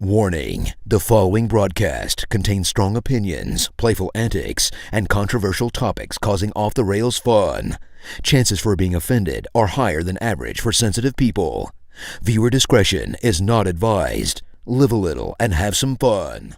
Warning: the following broadcast contains strong opinions, playful antics, and controversial topics causing off-the-rails fun. Chances for being offended are higher than average for sensitive people. Viewer discretion is not advised. Live a little and have some fun.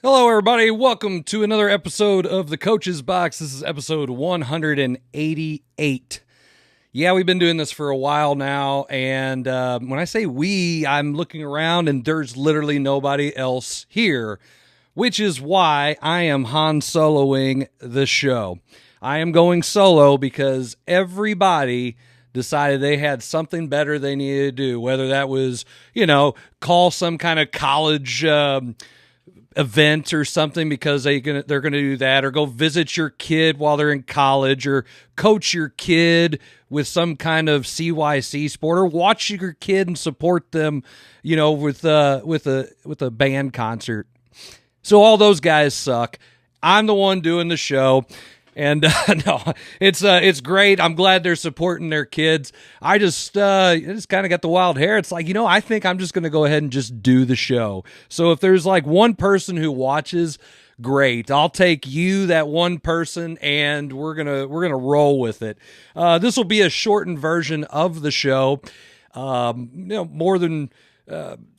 Hello, everybody. Welcome to another episode of the Coach's Box. This is episode 188. Yeah, we've been doing this for a while now, and when I say we, I'm looking around, and there's literally nobody else here, which is why I am Han Soloing the show. I am going solo because everybody decided they had something better they needed to do, whether that was, call some kind of college event or something because they're gonna do that, or go visit your kid while they're in college, or coach your kid with some kind of CYC sport, or watch your kid and support them, with a band concert. So all those guys suck. I'm the one doing the show. And no, it's great. I'm glad they're supporting their kids. I just kind of got the wild hair. It's like, I think I'm just going to go ahead and just do the show. So if there's like one person who watches, great. I'll take you, that one person, and we're gonna roll with it. This will be a shortened version of the show. More than.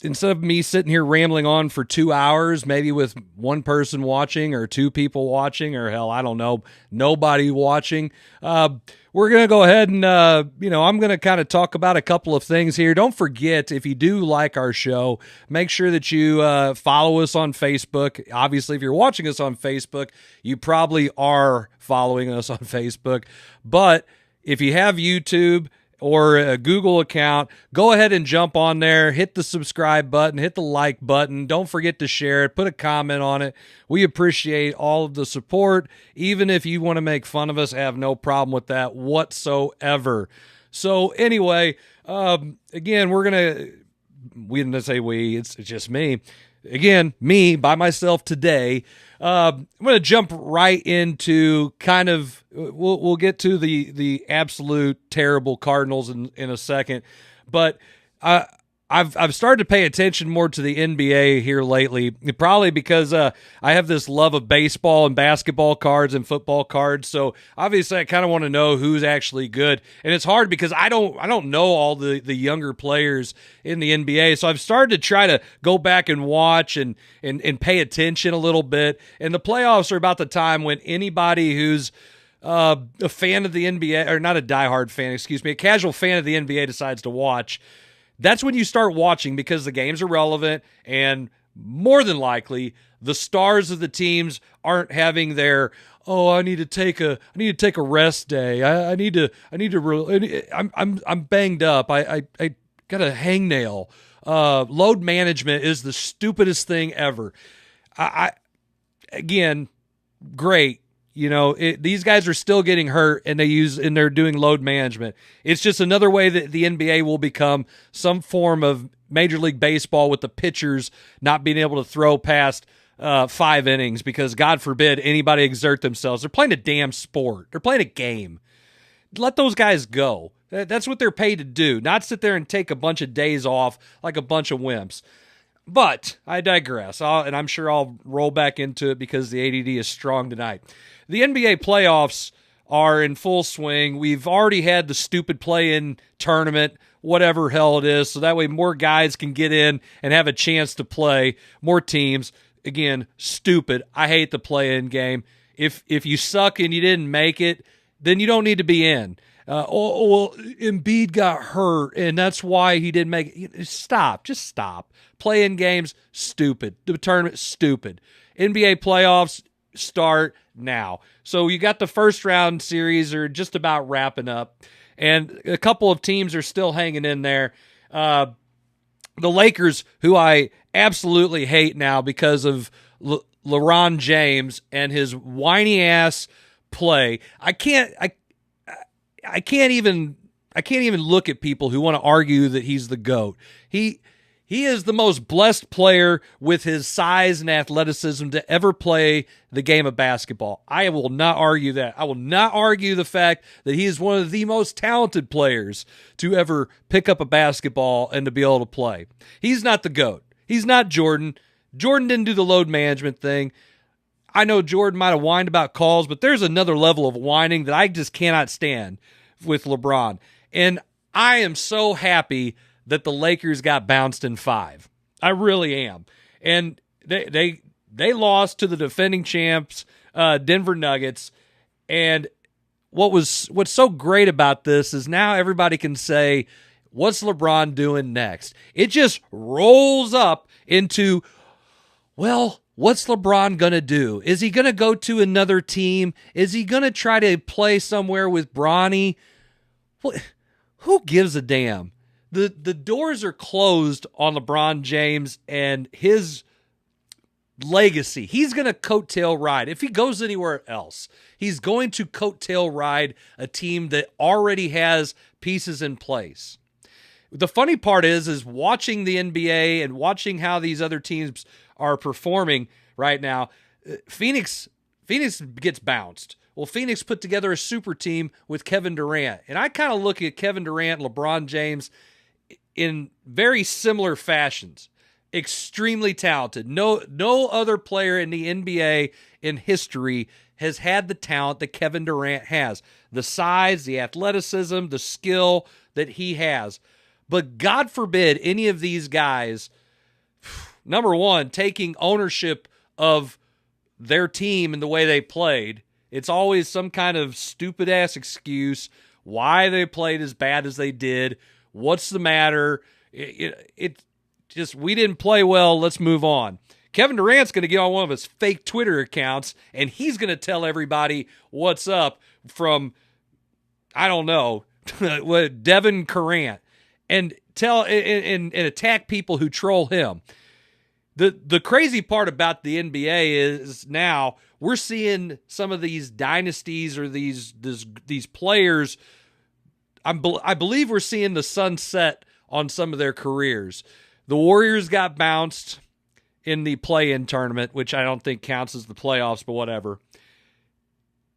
Instead of me sitting here rambling on for 2 hours, maybe with one person watching or two people watching, or hell, I don't know, nobody watching, we're going to go ahead and, I'm going to kind of talk about a couple of things here. Don't forget, if you do like our show, make sure that you follow us on Facebook. Obviously, if you're watching us on Facebook, you probably are following us on Facebook. But if you have YouTube or a Google account, go ahead and jump on there, hit the subscribe button, hit the like button. Don't forget to share it, put a comment on it. We appreciate all of the support. Even if you want to make fun of us, I have no problem with that whatsoever. So anyway, again, we didn't say we, it's just me. Again, me by myself today. I'm going to jump right into kind of, we'll get to the absolute terrible Cardinals in a second, but I've started to pay attention more to the NBA here lately, probably because I have this love of baseball and basketball cards and football cards. So obviously I kind of want to know who's actually good, and it's hard because I don't know all the younger players in the NBA. So I've started to try to go back and watch and pay attention a little bit. And the playoffs are about the time when anybody who's a fan of the NBA, or not a diehard fan, a casual fan of the NBA decides to watch. That's when you start watching, because the games are relevant, and more than likely the stars of the teams aren't having their, I need to take a rest day. I'm banged up. I got a hangnail. Load management is the stupidest thing ever. Again, great. These guys are still getting hurt, and they're doing load management. It's just another way that the NBA will become some form of Major League Baseball, with the pitchers not being able to throw past 5 innings because, God forbid, anybody exert themselves. They're playing a damn sport. They're playing a game. Let those guys go. That's what they're paid to do, not sit there and take a bunch of days off like a bunch of wimps. But I digress, and I'm sure I'll roll back into it because the ADD is strong tonight. The NBA playoffs are in full swing. We've already had the stupid play-in tournament, whatever hell it is, so that way more guys can get in and have a chance to play, more teams. Again, stupid. I hate the play-in game. if you suck and you didn't make it, then you don't need to be in. Well, Embiid got hurt, and that's why he didn't make it. Just stop. Playing games, stupid. The tournament, stupid. NBA playoffs start now. So you got the first round series are just about wrapping up, and a couple of teams are still hanging in there. The Lakers, who I absolutely hate now because of LeBron James and his whiny ass play. I can't even look at people who want to argue that he's the GOAT. He is the most blessed player with his size and athleticism to ever play the game of basketball. I will not argue that. I will not argue the fact that he is one of the most talented players to ever pick up a basketball and to be able to play. He's not the GOAT. He's not Jordan. Jordan didn't do the load management thing. I know Jordan might have whined about calls, but there's another level of whining that I just cannot stand with LeBron. And I am so happy that the Lakers got bounced in 5. I really am. And they lost to the defending champs, Denver Nuggets. And what's so great about this is now everybody can say, what's LeBron doing next? It just rolls up into, well, what's LeBron going to do? Is he going to go to another team? Is he going to try to play somewhere with Bronny? Well, who gives a damn? The doors are closed on LeBron James and his legacy. He's going to coattail ride. If he goes anywhere else, he's going to coattail ride a team that already has pieces in place. The funny part is watching the NBA and watching how these other teams are performing right now. Phoenix gets bounced. Well, Phoenix put together a super team with Kevin Durant. And I kind of look at Kevin Durant and LeBron James in very similar fashions. Extremely talented. No other player in the NBA in history has had the talent that Kevin Durant has. The size, the athleticism, the skill that he has. But God forbid any of these guys, number one, taking ownership of their team and the way they played. It's always some kind of stupid-ass excuse why they played as bad as they did. What's the matter? It just, we didn't play well. Let's move on. Kevin Durant's going to get on one of his fake Twitter accounts, and he's going to tell everybody what's up from, I don't know, Devin Durant, and attack people who troll him. The crazy part about the NBA is now we're seeing some of these dynasties or these players. I believe we're seeing the sunset on some of their careers. The Warriors got bounced in the play-in tournament, which I don't think counts as the playoffs, but whatever.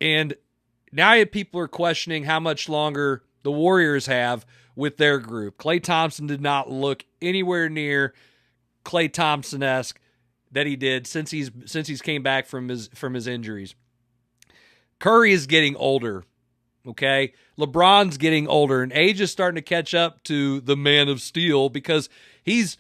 And now people are questioning how much longer the Warriors have with their group. Klay Thompson did not look anywhere near Klay Thompson-esque that he did since he's came back from his injuries. Curry is getting older. Okay, LeBron's getting older, and age is starting to catch up to the man of steel because he's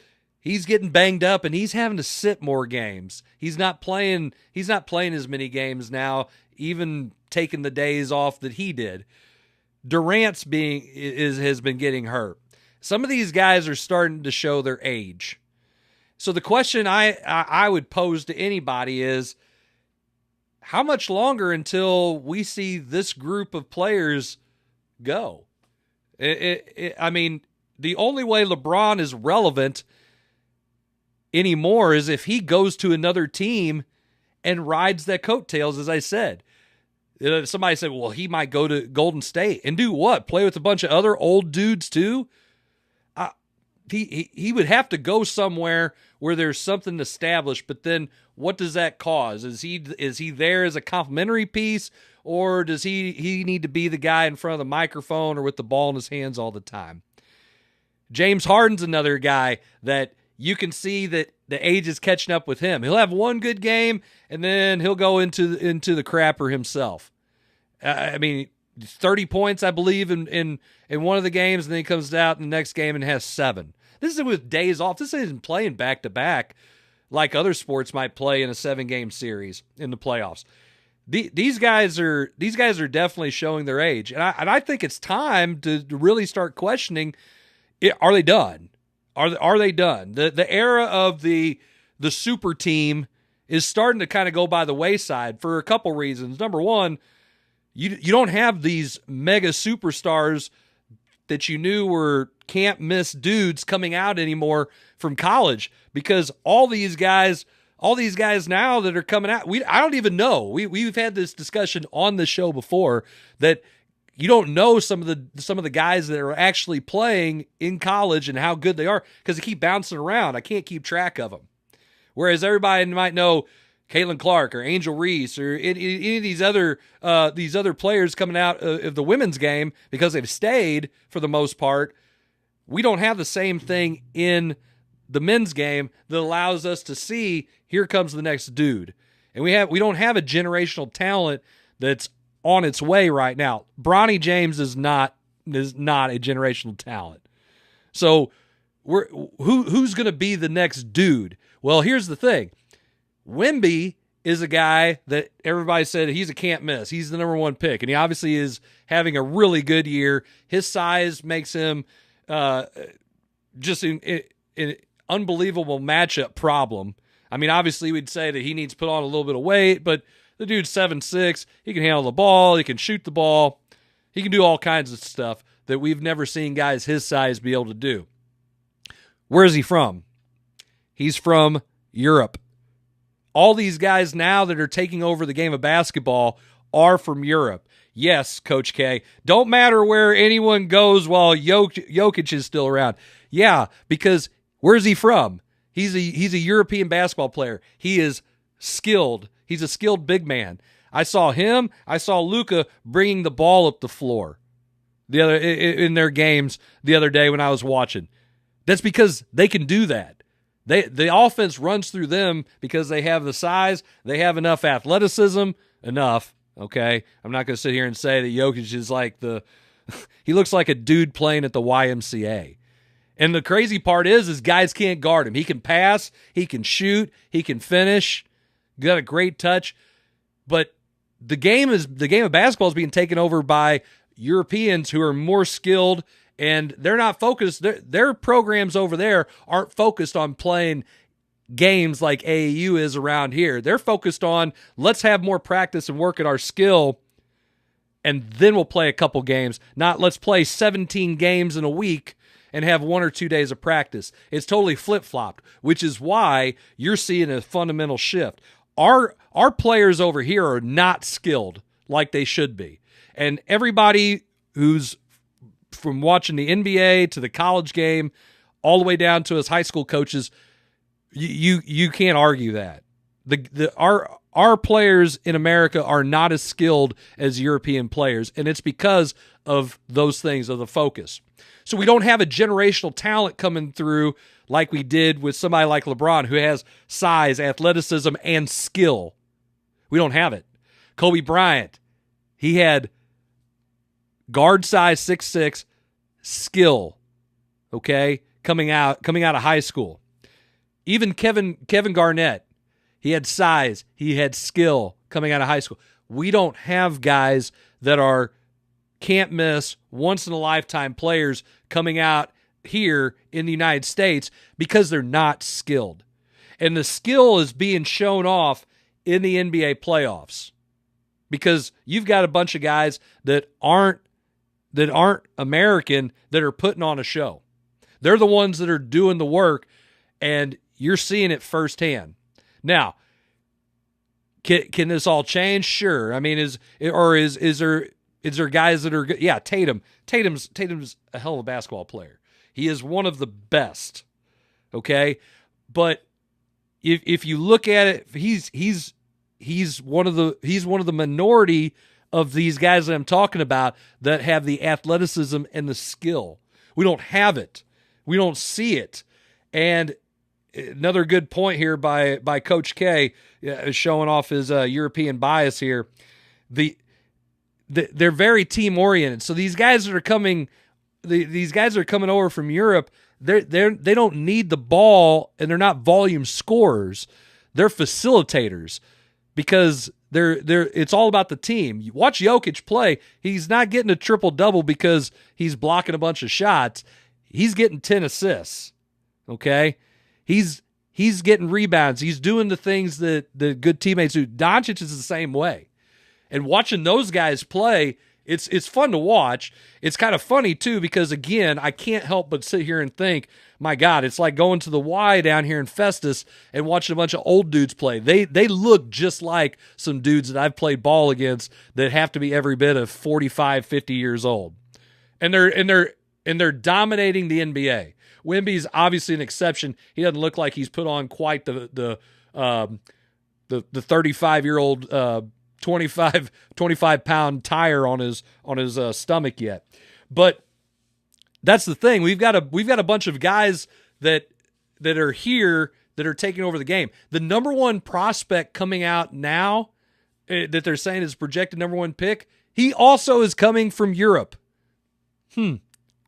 getting banged up and he's having to sit more games. He's not playing as many games now, even taking the days off that he did. Durant's has been getting hurt. Some of these guys are starting to show their age. So the question I would pose to anybody is, how much longer until we see this group of players go? I mean, the only way LeBron is relevant anymore is if he goes to another team and rides that coattails, as I said. Somebody said, well, he might go to Golden State and do what? Play with a bunch of other old dudes too? He would have to go somewhere where there's something established, but then what does that cause? Is he there as a complimentary piece, or does he need to be the guy in front of the microphone or with the ball in his hands all the time? James Harden's another guy that you can see that the age is catching up with him. He'll have one good game, and then he'll go into the crapper himself. I mean, 30 points, I believe, in one of the games, and then he comes out in the next game and has 7. This is with days off. This isn't playing back-to-back like other sports might play in a 7-game series in the playoffs. these guys are definitely showing their age, and I think it's time to really start questioning: are they done? Are they done? The era of the super team is starting to kind of go by the wayside for a couple reasons. Number one, you don't have these mega superstars that you knew were can't miss dudes coming out anymore from college, because all these guys now that are coming out, I don't even know. We've had this discussion on the show before that you don't know some of the guys that are actually playing in college and how good they are because they keep bouncing around. I can't keep track of them. Whereas everybody might know Caitlin Clark or Angel Reese or any of these other players coming out of the women's game because they've stayed for the most part. We don't have the same thing in the men's game that allows us to see here comes the next dude. And we don't have a generational talent that's on its way right now. Bronny James is not a generational talent. So who's going to be the next dude? Well, here's the thing. Wemby is a guy that everybody said he's a can't miss. He's the number one pick, and he obviously is having a really good year. His size makes him just an unbelievable matchup problem. I mean, obviously we'd say that he needs to put on a little bit of weight, but the dude's 7'6". He can handle the ball. He can shoot the ball. He can do all kinds of stuff that we've never seen guys his size be able to do. Where is he from? He's from Europe. All these guys now that are taking over the game of basketball are from Europe. Yes, Coach K. Don't matter where anyone goes while Jokic is still around. Yeah, because where's he from? He's a European basketball player. He is skilled. He's a skilled big man. I saw him. I saw Luka bringing the ball up the floor in their games the other day when I was watching. That's because they can do that. The offense runs through them because they have the size, they have enough athleticism, okay? I'm not going to sit here and say that Jokic is like he looks like a dude playing at the YMCA. And the crazy part is guys can't guard him. He can pass, he can shoot, he can finish, got a great touch. But the game of basketball is being taken over by Europeans who are more skilled, and they're not focused. Their programs over there aren't focused on playing games like AAU is around here. They're focused on let's have more practice and work at our skill, and then we'll play a couple games. Not let's play 17 games in a week and have 1 or 2 days of practice. It's totally flip-flopped, which is why you're seeing a fundamental shift. Our players over here are not skilled like they should be. And everybody who's from watching the NBA to the college game, all the way down to his high school coaches, you can't argue that. Our players in America are not as skilled as European players, and it's because of those things, of the focus. So we don't have a generational talent coming through like we did with somebody like LeBron, who has size, athleticism, and skill. We don't have it. Kobe Bryant, he had guard size 6'6", skill, okay, coming out of high school. Even Kevin Garnett, he had size, he had skill coming out of high school. We don't have guys that are can't miss, once-in-a-lifetime players coming out here in the United States because they're not skilled. And the skill is being shown off in the NBA playoffs because you've got a bunch of guys that aren't American that are putting on a show. They're the ones that are doing the work, and you're seeing it firsthand. Now, can this all change? Sure. I mean, is there guys that are good? Yeah, Tatum's a hell of a basketball player. He is one of the best. Okay, but if you look at it, he's one of the minority of these guys that I'm talking about that have the athleticism and the skill. We don't have it. We don't see it. And another good point here by Coach K, showing off his European bias here. They're very team oriented. So these guys that are coming, over from Europe, they don't need the ball, and they're not volume scorers. They're facilitators. because it's all about the team. You watch Jokic play, he's not getting a triple-double because he's blocking a bunch of shots. He's getting 10 assists, okay? He's getting rebounds. He's doing the things that the good teammates do. Doncic is the same way. And watching those guys play, it's fun to watch. It's kind of funny, too, because, again, I can't help but sit here and think, my God, it's like going to the Y down here in Festus and watching a bunch of old dudes play. They look just like some dudes that I've played ball against that have to be every bit of 45, 50 years old. And they're dominating the NBA. Wemby's obviously an exception. He doesn't look like he's put on quite the 35-year-old 25 pound tire on his stomach yet. But that's the thing. We've got a bunch of guys that are here that are taking over the game. The number one prospect coming out now that they're saying is projected number one pick, he also is coming from Europe.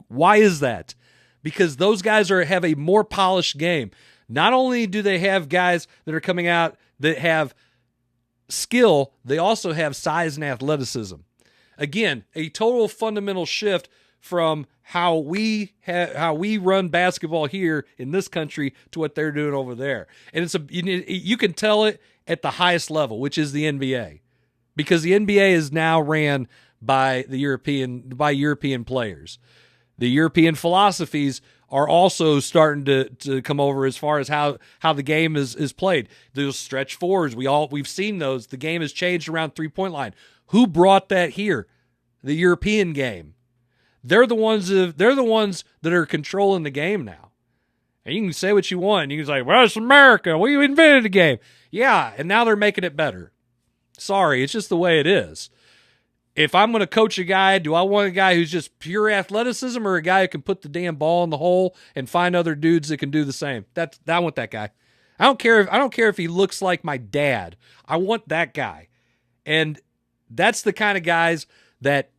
Why is that? Because those guys have a more polished game. Not only do they have guys that are coming out that have skill, they also have size and athleticism. Again, a total fundamental shift from how we run basketball here in this country to what they're doing over there. And you can tell it at the highest level, which is the NBA, because the NBA is now ran by European players. The European philosophies are also starting to come over as far as how the game is played. Those stretch fours, we've seen those. The game has changed around 3-point line. Who brought that here? The European game. They're the ones that are controlling the game now. And you can say what you want. You can say, well, it's America. We invented the game. Yeah, and now they're making it better. Sorry, it's just the way it is. If I'm going to coach a guy, do I want a guy who's just pure athleticism or a guy who can put the damn ball in the hole and find other dudes that can do the same? I want that guy. I don't care if he looks like my dad. I want that guy. And that's the kind of guys that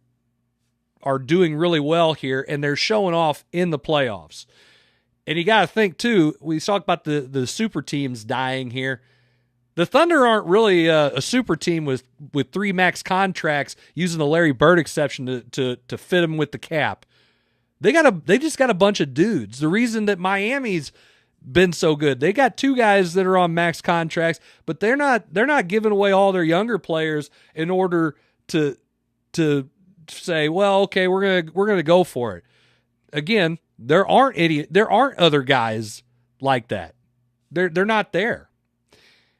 are doing really well here, and they're showing off in the playoffs. And you got to think, too, we talk about the super teams dying here. The Thunder aren't really a super team with 3 max contracts using the Larry Bird exception to fit them with the cap. They just got a bunch of dudes. The reason that Miami's been so good, they got 2 guys that are on max contracts, but they're not giving away all their younger players in order to say, well, okay, we're gonna go for it. Again, there aren't other guys like that. They're not there.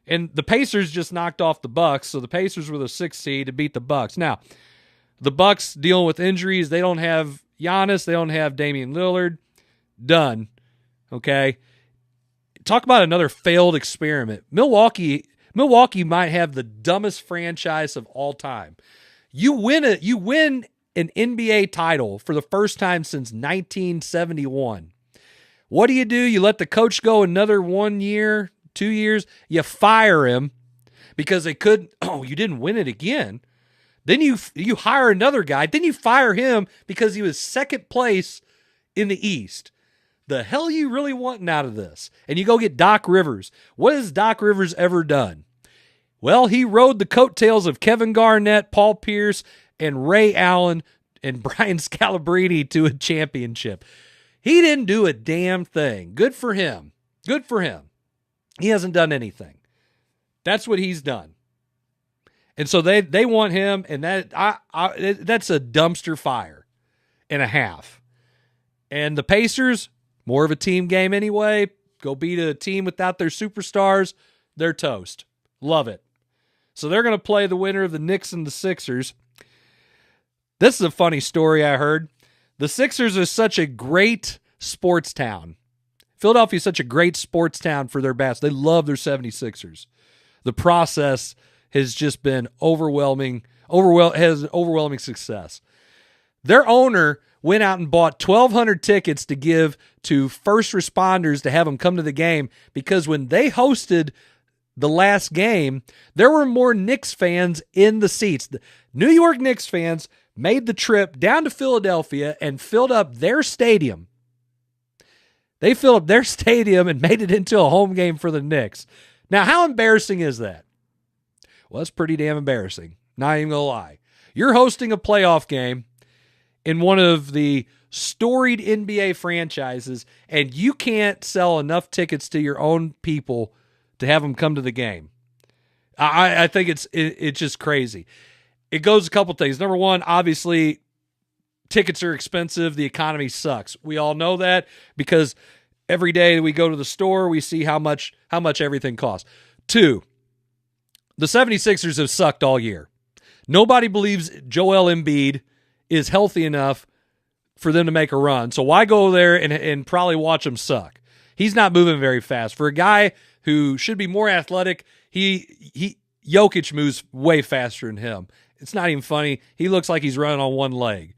And the Pacers just knocked off the Bucks, so the Pacers were the 6th seed to beat the Bucks. Now, the Bucks dealing with injuries. They don't have Giannis. They don't have Damian Lillard. Done. Okay? Talk about another failed experiment. Milwaukee might have the dumbest franchise of all time. You win an NBA title for the first time since 1971. What do? You let the coach go another 1 year, 2 years, you fire him because they couldn't. Oh, you didn't win it again. Then you hire another guy. Then you fire him because he was second place in the East. The hell are you really wanting out of this? And you go get Doc Rivers. What has Doc Rivers ever done? Well, he rode the coattails of Kevin Garnett, Paul Pierce, and Ray Allen and Brian Scalabrine to a championship. He didn't do a damn thing. Good for him. Good for him. He hasn't done anything. That's what he's done. And so they want him, and that's a dumpster fire and a half. And the Pacers, more of a team game anyway. Go beat a team without their superstars. They're toast. Love it. So they're going to play the winner of the Knicks and the Sixers. This is a funny story I heard. The Sixers are such a great sports town. Philadelphia is such a great sports town for their bats. They love their 76ers. The process has just been overwhelming success. Their owner went out and bought 1,200 tickets to give to first responders to have them come to the game because when they hosted the last game, there were more Knicks fans in the seats. The New York Knicks fans made the trip down to Philadelphia and filled up their stadium. They filled up their stadium and made it into a home game for the Knicks. Now, how embarrassing is that? Well, that's pretty damn embarrassing. Not even going to lie. You're hosting a playoff game in one of the storied NBA franchises, and you can't sell enough tickets to your own people to have them come to the game. I think it's just crazy. It goes a couple things. Number one, obviously, tickets are expensive. The economy sucks. We all know that because every day we go to the store, we see how much everything costs. Two, the 76ers have sucked all year. Nobody believes Joel Embiid is healthy enough for them to make a run. So why go there and probably watch him suck? He's not moving very fast. For a guy who should be more athletic, Jokic moves way faster than him. It's not even funny. He looks like he's running on one leg.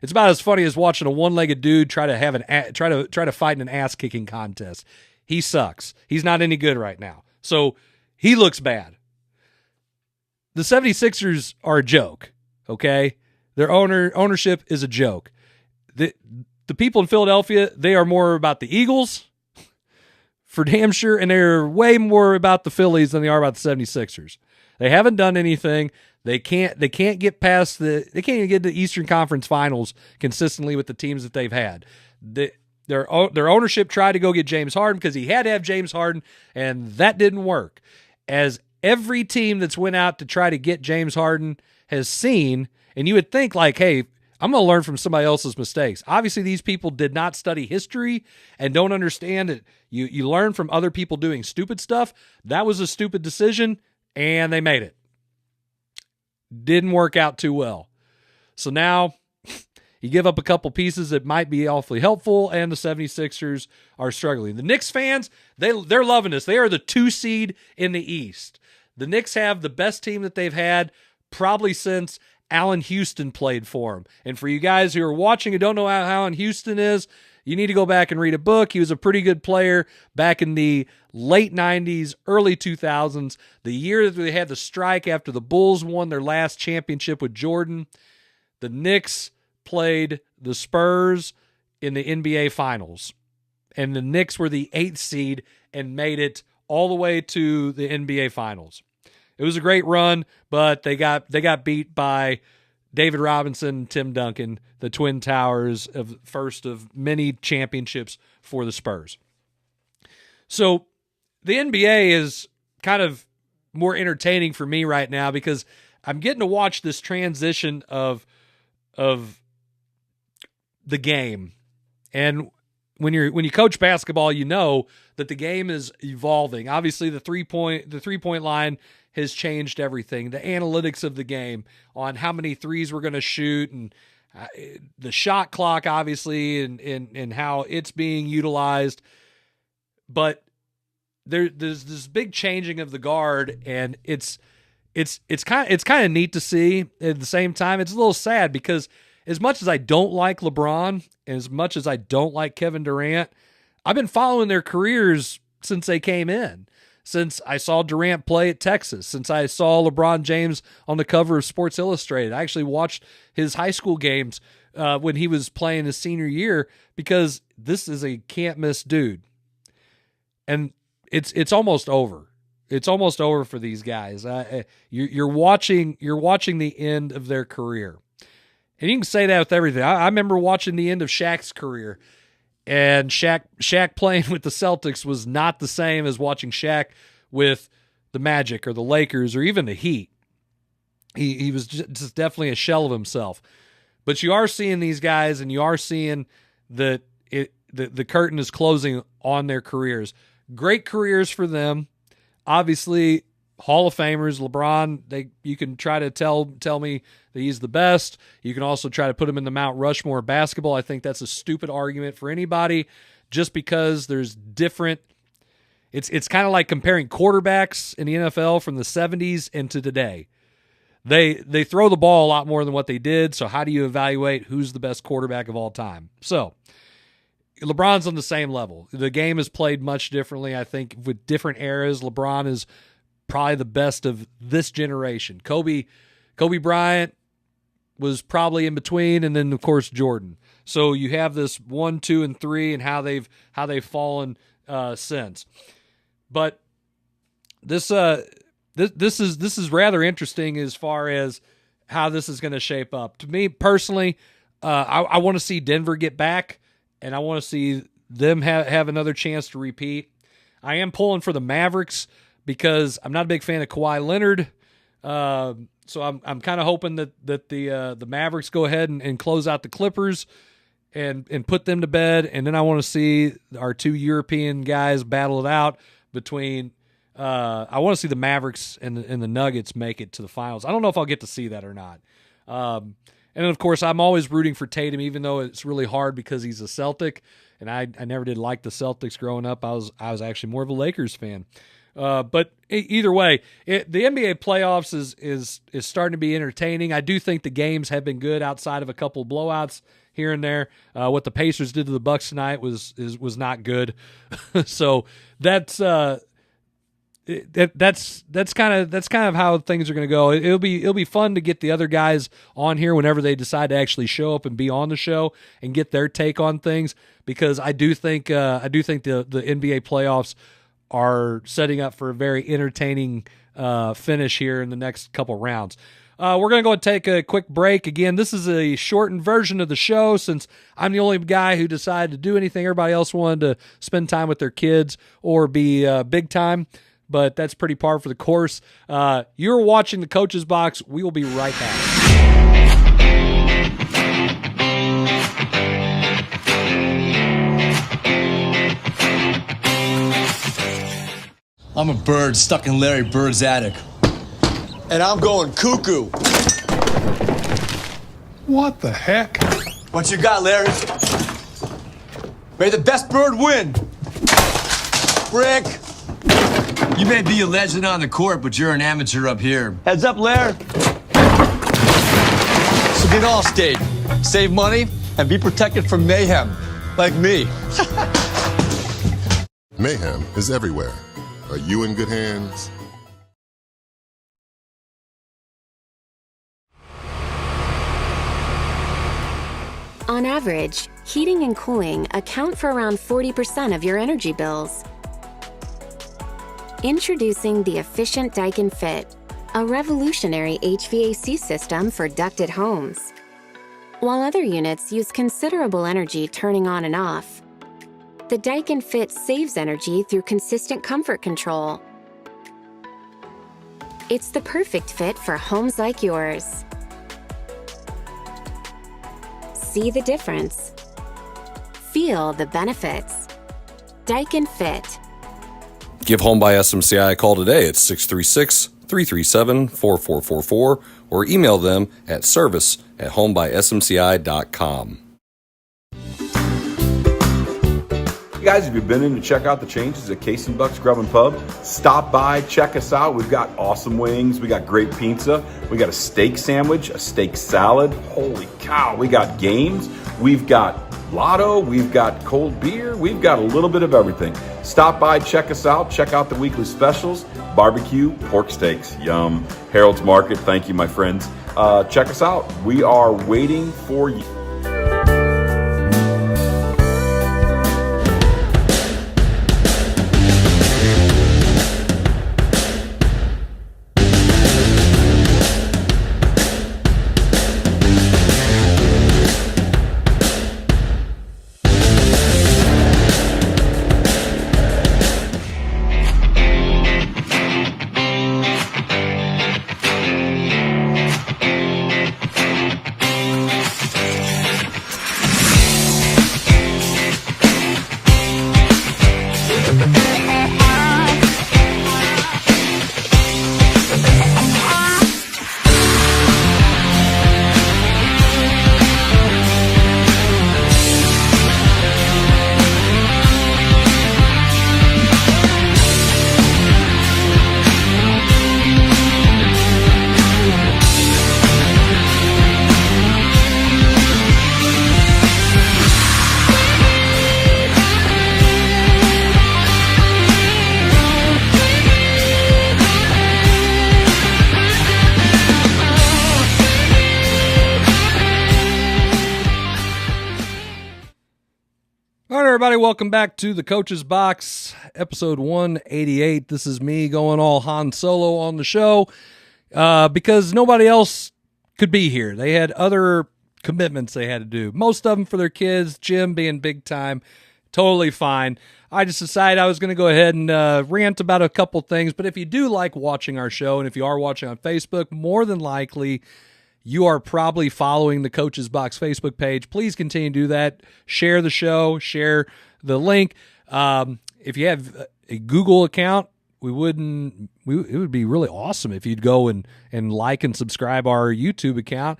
It's about as funny as watching a one-legged dude try to fight in an ass-kicking contest. He sucks. He's not any good right now. So he looks bad. The 76ers are a joke, okay? Their ownership is a joke. The people in Philadelphia, they are more about the Eagles, for damn sure, and they're way more about the Phillies than they are about the 76ers. They haven't done anything. They can't get past they can't even get to the Eastern Conference Finals consistently with the teams that they've had. Their ownership tried to go get James Harden because he had to have James Harden, and that didn't work. As every team that's went out to try to get James Harden has seen, and you would think like, hey, I'm going to learn from somebody else's mistakes. Obviously, these people did not study history and don't understand it. You learn from other people doing stupid stuff. That was a stupid decision, and they made it. Didn't work out too well. So now you give up a couple pieces that might be awfully helpful, and the 76ers are struggling. The Knicks fans, they're loving this. They are the 2 seed in the East. The Knicks have the best team that they've had probably since Allen Houston played for them. And for you guys who are watching and don't know how Allen Houston is, you need to go back and read a book. He was a pretty good player back in the late 90s, early 2000s, the year that they had the strike after the Bulls won their last championship with Jordan. The Knicks played the Spurs in the NBA Finals, and the Knicks were the 8th seed and made it all the way to the NBA Finals. It was a great run, but they got beat by David Robinson and Tim Duncan, the Twin Towers, of first of many championships for the Spurs. So the NBA is kind of more entertaining for me right now because I'm getting to watch this transition of the game. And when you coach basketball, you know that the game is evolving. Obviously, the three-point line has changed everything. The analytics of the game on how many threes we're going to shoot, and the shot clock, obviously, and how it's being utilized. But there's this big changing of the guard, and it's kind of neat to see. At the same time, it's a little sad because as much as I don't like LeBron, and as much as I don't like Kevin Durant, I've been following their careers since they came in. Since I saw Durant play at Texas, since I saw LeBron James on the cover of Sports Illustrated. I actually watched his high school games when he was playing his senior year because this is a can't-miss dude. And it's almost over. It's almost over for these guys. You're watching the end of their career. And you can say that with everything. I remember watching the end of Shaq's career. And Shaq playing with the Celtics was not the same as watching Shaq with the Magic or the Lakers or even the Heat. He was just definitely a shell of himself. But you are seeing these guys, and you are seeing that the curtain is closing on their careers. Great careers for them. Obviously, Hall of Famers. LeBron, you can try to tell me that he's the best. You can also try to put him in the Mount Rushmore of basketball. I think that's a stupid argument for anybody just because there's different. It's kind of like comparing quarterbacks in the NFL from the 70s into today. They throw the ball a lot more than what they did, so how do you evaluate who's the best quarterback of all time? So LeBron's on the same level. The game is played much differently. I think with different eras, LeBron is probably the best of this generation. Kobe Bryant was probably in between, and then of course Jordan. So you have this 1, 2, and 3, and how they've fallen since. But this this is rather interesting as far as how this is going to shape up. To me personally, I want to see Denver get back, and I want to see them have another chance to repeat. I am pulling for the Mavericks because I'm not a big fan of Kawhi Leonard. So I'm kind of hoping that the Mavericks go ahead and close out the Clippers and put them to bed. And then I want to see our two European guys battle it out between I want to see the Mavericks and the Nuggets make it to the finals. I don't know if I'll get to see that or not. And then, of course, I'm always rooting for Tatum, even though it's really hard because he's a Celtic. And I never did like the Celtics growing up. I was actually more of a Lakers fan. But either way, the NBA playoffs is starting to be entertaining. I do think the games have been good outside of a couple of blowouts here and there. What the Pacers did to the Bucks tonight was not good. So that's kind of how things are going to go. It'll be fun to get the other guys on here whenever they decide to actually show up and be on the show and get their take on things, because I do think the NBA playoffs are setting up for a very entertaining finish here in the next couple rounds. We're going to go and take a quick break. Again, this is a shortened version of the show since I'm the only guy who decided to do anything. Everybody else wanted to spend time with their kids or be big time, but that's pretty par for the course. You're watching the Coach's Box. We will be right back. I'm a bird stuck in Larry Bird's attic. And I'm going cuckoo. What the heck? What you got, Larry? May the best bird win. Brick. You may be a legend on the court, but you're an amateur up here. Heads up, Larry. So get off stage, save money, and be protected from mayhem, like me. Mayhem is everywhere. Are you in good hands? On average, heating and cooling account for around 40% of your energy bills. Introducing the efficient Daikin Fit, a revolutionary HVAC system for ducted homes. While other units use considerable energy turning on and off, the Daikin Fit saves energy through consistent comfort control. It's the perfect fit for homes like yours. See the difference. Feel the benefits. Daikin Fit. Give Home by SMCI a call today at 636-337-4444 or email them at service@homebysmci.com. Guys, if you've been in to check out the changes at Case and Buck's Grub and Pub, stop by, check us out. We've got awesome wings. We got great pizza. We got a steak sandwich, a steak salad. Holy cow. We got games. We've got lotto. We've got cold beer. We've got a little bit of everything. Stop by, check us out. Check out the weekly specials. Barbecue, pork steaks. Yum. Harold's Market. Thank you, my friends. Check us out. We are waiting for you. everybody. Welcome back to the Coach's Box, episode 188. This is me going all Han Solo on the show because nobody else could be here. They had other commitments they had to do, most of them for their kids, Jim being big time. Totally fine. I just decided I was going to go ahead and rant about a couple things, but if you do like watching our show, and if you are watching on Facebook, more than likely you are probably following the Coach's Box Facebook page. Please continue to do that. Share the show, share the link. If you have a Google account, it would be really awesome if you'd go and like and subscribe our YouTube account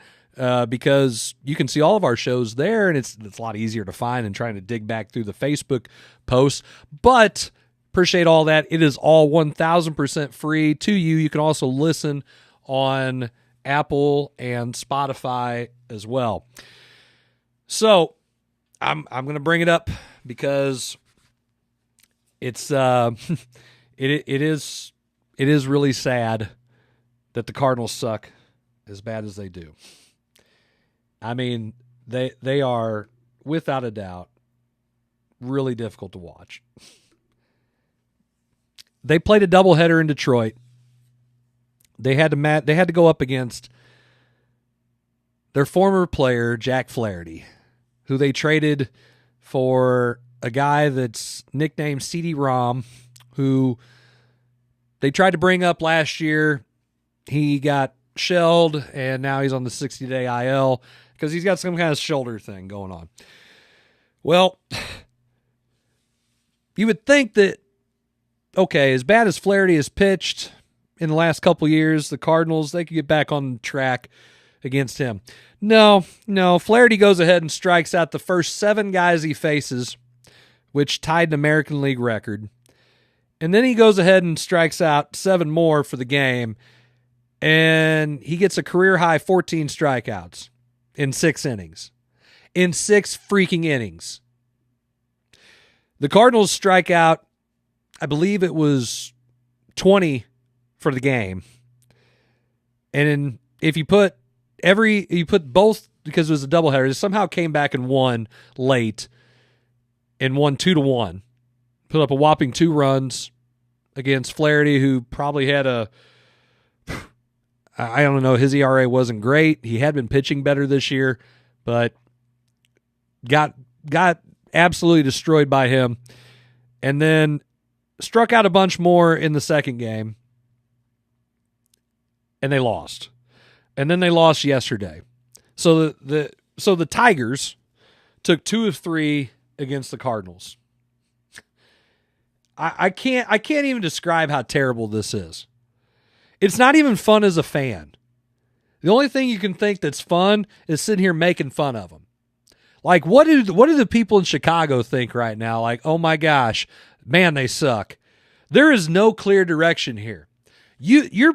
because you can see all of our shows there, and it's a lot easier to find than trying to dig back through the Facebook posts. But appreciate all that. It is all 1,000% free to you. You can also listen on Apple and Spotify as well. So I'm going to bring it up because it's it is really sad that the Cardinals suck as bad as they do. I mean, they are without a doubt really difficult to watch. They played a doubleheader in Detroit. They had to go up against their former player, Jack Flaherty, who they traded for a guy that's nicknamed CD-ROM, who they tried to bring up last year. He got shelled, and now he's on the 60-day IL because he's got some kind of shoulder thing going on. Well, you would think that, okay, as bad as Flaherty has pitched in the last couple years, the Cardinals, they could get back on track against him. No, Flaherty goes ahead and strikes out the first 7 guys he faces, which tied an American League record. And then he goes ahead and strikes out 7 more for the game, and he gets a career-high 14 strikeouts in 6 innings. In 6 freaking innings. The Cardinals strike out, I believe it was 20 for the game. And if you put both, because it was a doubleheader, it somehow came back and won late and won 2-1. Put up a whopping 2 runs against Flaherty, who probably had I don't know, his ERA wasn't great. He had been pitching better this year, but got absolutely destroyed by him. And then struck out a bunch more in the second game. And they lost. And then they lost yesterday. So the Tigers took 2 of 3 against the Cardinals. I can't even describe how terrible this is. It's not even fun as a fan. The only thing you can think that's fun is sitting here making fun of them. Like, what do the people in Chicago think right now? Like, oh my gosh, man, they suck. There is no clear direction here. Two of your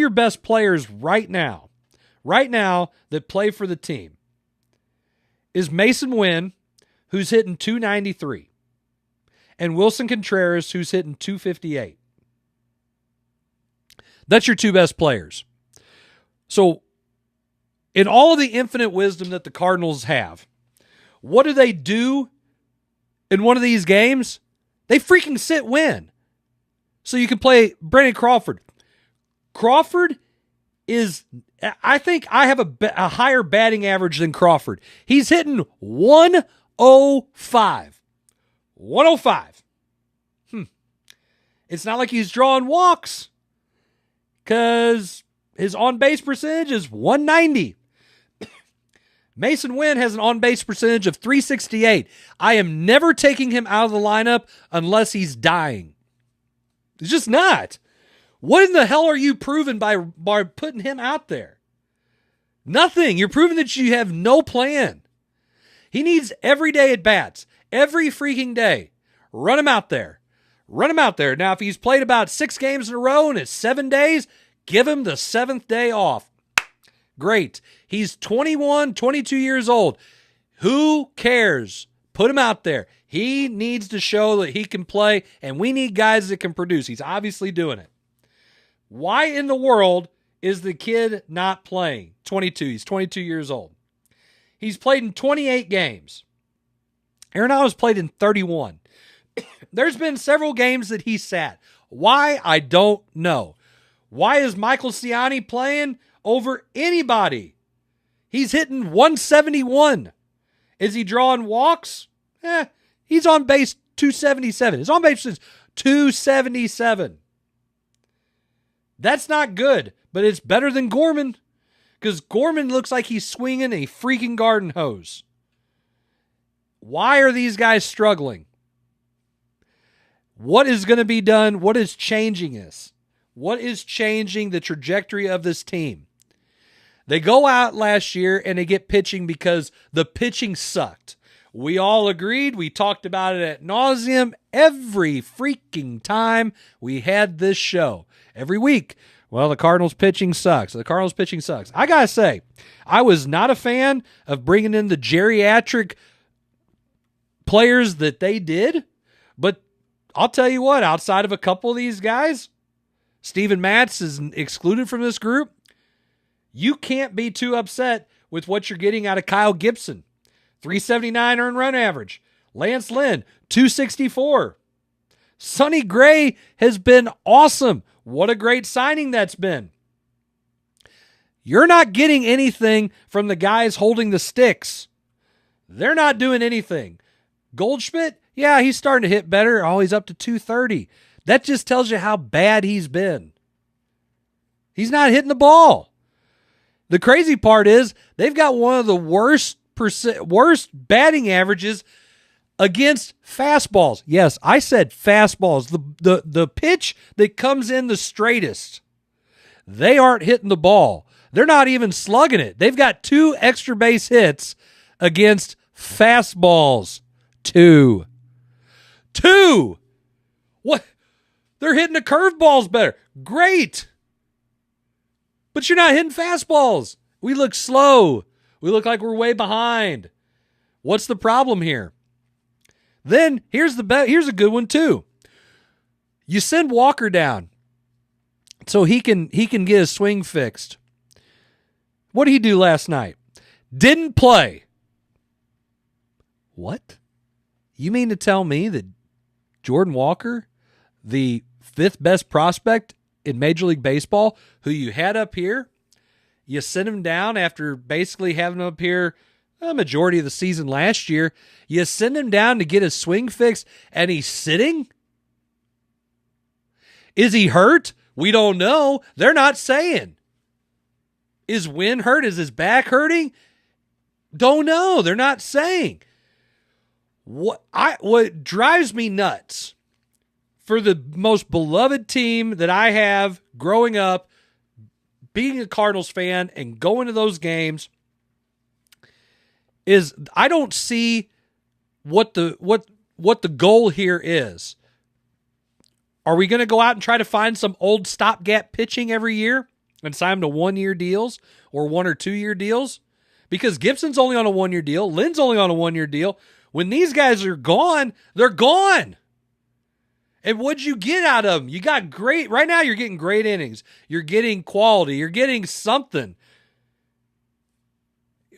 best players right now that play for the team is Mason Wynn, who's hitting 293, and Wilson Contreras, who's hitting 258. That's your 2 best players. So, in all of the infinite wisdom that the Cardinals have, what do they do in one of these games? They freaking sit Wynn. So you can play Brandon Crawford. Crawford is, I think I have a higher batting average than Crawford. He's hitting 105. 105. It's not like he's drawing walks because his on-base percentage is 190. Mason Wynn has an on-base percentage of 368. I am never taking him out of the lineup unless he's dying. It's just not. What in the hell are you proving by putting him out there? Nothing. You're proving that you have no plan. He needs everyday at-bats. Every freaking day. Run him out there. Run him out there. Now, if he's played about 6 games in a row and it's 7 days, give him the 7th day off. Great. He's 21, 22 years old. Who cares? Put him out there. He needs to show that he can play, and we need guys that can produce. He's obviously doing it. Why in the world is the kid not playing? 22. He's 22 years old. He's played in 28 games. Arenado's played in 31. There's been several games that he sat. Why? I don't know. Why is Michael Ciani playing over anybody? He's hitting 171. Is he drawing walks? He's on base 277. His on base is 277. That's not good, but it's better than Gorman, because Gorman looks like he's swinging a freaking garden hose. Why are these guys struggling? What is going to be done? What is changing this? What is changing the trajectory of this team? They go out last year and they get pitching because the pitching sucked. We all agreed. We talked about it ad nauseum every freaking time we had this show. Every week. Well, the Cardinals pitching sucks. The Cardinals pitching sucks. I got to say, I was not a fan of bringing in the geriatric players that they did, but I'll tell you what, outside of a couple of these guys, Steven Matz is excluded from this group. You can't be too upset with what you're getting out of Kyle Gibson. 379 earned run average. Lance Lynn, 264. Sonny Gray has been awesome. What a great signing that's been. You're not getting anything from the guys holding the sticks. They're not doing anything. Goldschmidt, yeah, he's starting to hit better. Oh, he's up to 230. That just tells you how bad he's been. He's not hitting the ball. The crazy part is they've got one of the worst batting averages against fastballs. Yes, I said fastballs. The pitch that comes in the straightest. They aren't hitting the ball. They're not even slugging it. They've got 2 extra base hits against fastballs. 2. What? They're hitting the curveballs better. Great. But you're not hitting fastballs. We look slow. We look like we're way behind. What's the problem here? Then here's a good one too. You send Walker down so he can get his swing fixed. What did he do last night? Didn't play. What? You mean to tell me that Jordan Walker, the 5th best prospect in Major League Baseball, who you had up here, you sent him down after basically having him up here a majority of the season last year. You send him down to get his swing fixed, and he's sitting? Is he hurt? We don't know. They're not saying. Is Wynn hurt? Is his back hurting? Don't know. They're not saying. What drives me nuts for the most beloved team that I have growing up, being a Cardinals fan and going to those games, is I don't see what the goal here is. Are we going to go out and try to find some old stopgap pitching every year and sign them to 1-year deals or 1 or 2-year deals? Because Gibson's only on a 1-year deal. Lynn's only on a 1-year deal. When these guys are gone, they're gone. And what'd you get out of them? You got great, right now you're getting great innings. You're getting quality. You're getting something.